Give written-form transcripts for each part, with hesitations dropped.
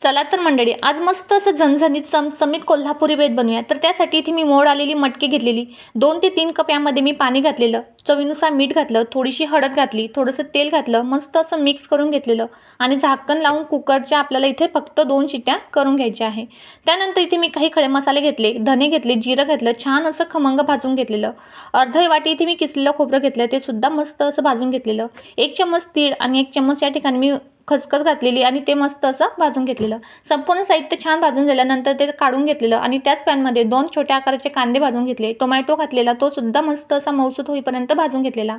चला तर मंडळी, आज मस्त असं झणझणीत चमचमीत कोल्हापुरी बेत बनवूया. तर त्यासाठी इथे मी मोड आलेली मटकी घेतलेली, 2 ते 3 कप यामध्ये मी पाणी घातलेलं, चवीनुसार मीठ घातलं, थोडीशी हळद घातली, थोडंसं तेल घातलं, मस्त असं मिक्स करून घेतलेलं आणि झाकण लावून कुकरच्या आपल्याला इथे फक्त 2 शिट्ट्या करून घ्यायच्या आहे. त्यानंतर इथे मी काही खडे मसाले घेतले, धने घेतले, जिरं घातलं, छान असं खमंग भाजून घेतलेलं. अर्धी वाटी इथे मी किसलेलं खोबरं घेतलं, ते सुद्धा मस्त असं भाजून घेतलेलं. 1 चम्मच तीळ आणि 1 चम्मच या ठिकाणी मी खसखस घातलेली आणि ते मस्त असं भाजून घेतलेलं. संपूर्ण साहित्य छान भाजून झाल्यानंतर ते काढून घेतलेलं आणि त्याच पॅनमध्ये 2 छोट्या आकाराचे कांदे भाजून घेतले, टोमॅटो घातलेला, तो सुद्धा मस्त असा मऊसूत होईपर्यंत भाजून घेतलेला.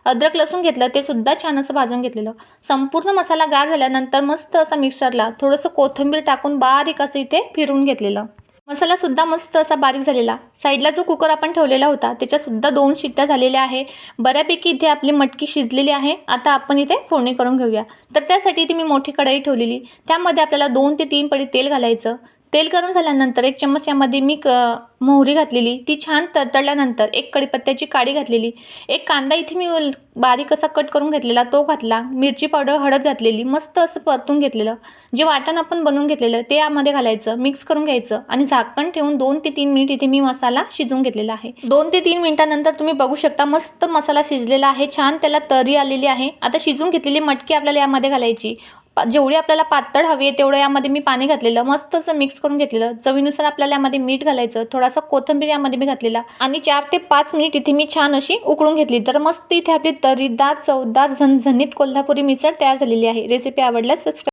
अद्रक लसूण घेतलं, ते सुद्धा छान असं भाजून घेतलेलं. संपूर्ण मसाला गार झाल्यानंतर मस्त असा मिक्सरला थोडंसं कोथिंबीर टाकून बारीक असं इथे फिरवून घेतलेलं. मसाला सुद्धा मस्त असा बारीक झालेला. साईडला जो कुकर आपण ठेवलेला होता त्याच्यासुद्धा 2 शिट्ट्या झालेल्या आहे. बऱ्यापैकी इथे आपली मटकी शिजलेली आहे. आता आपण इथे फोडणी करून घेऊया. तर त्यासाठी इथे मी मोठी कढई ठेवलेली, त्यामध्ये आपल्याला 2 ते 3 पळी तेल घालायचं. तेल गरम झाल्यानंतर 1 चम्मच यामध्ये मी मोहरी घातलेली, ती छान तडतडल्यानंतर 1 कढीपत्त्याची काडी घातलेली, 1 कांदा इथे मी बारीक असा कट करून घेतलेला तो घातला, मिरची पावडर, हळद घातलेली, मस्त असं परतून घेतलेलं. जे वाटण आपण बनवून घेतलेलं ते यामध्ये घालायचं, मिक्स करून घ्यायचं आणि झाकण ठेवून 2 ते 3 मिनिट इथे मी मसाला शिजवून घेतलेला आहे. 2 ते 3 मिनिटांनंतर तुम्ही बघू शकता मस्त मसाला शिजलेला आहे, छान त्याला तरी आलेली आहे. आता शिजवून घेतलेली मटकी आपल्याला यामध्ये घालायची. जेवढी आपल्याला पातळ हवी आहे तेवढं यामध्ये मी पाणी घातलेलं, मस्त असं मिक्स करून घेतलेलं. चवीनुसार आपल्याला यामध्ये मीठ घालायचं, थोडासा कोथिंबीर यामध्ये मी घातलेला आणि 4 ते 5 मिनिट इथे मी छान अशी उकळून घेतली. तर मस्त इथे आपली तर्रीदार, चवदार, झणझणीत कोल्हापुरी मिसळ तयार झालेली आहे. रेसिपी आवडल्यास सबस्क्राईब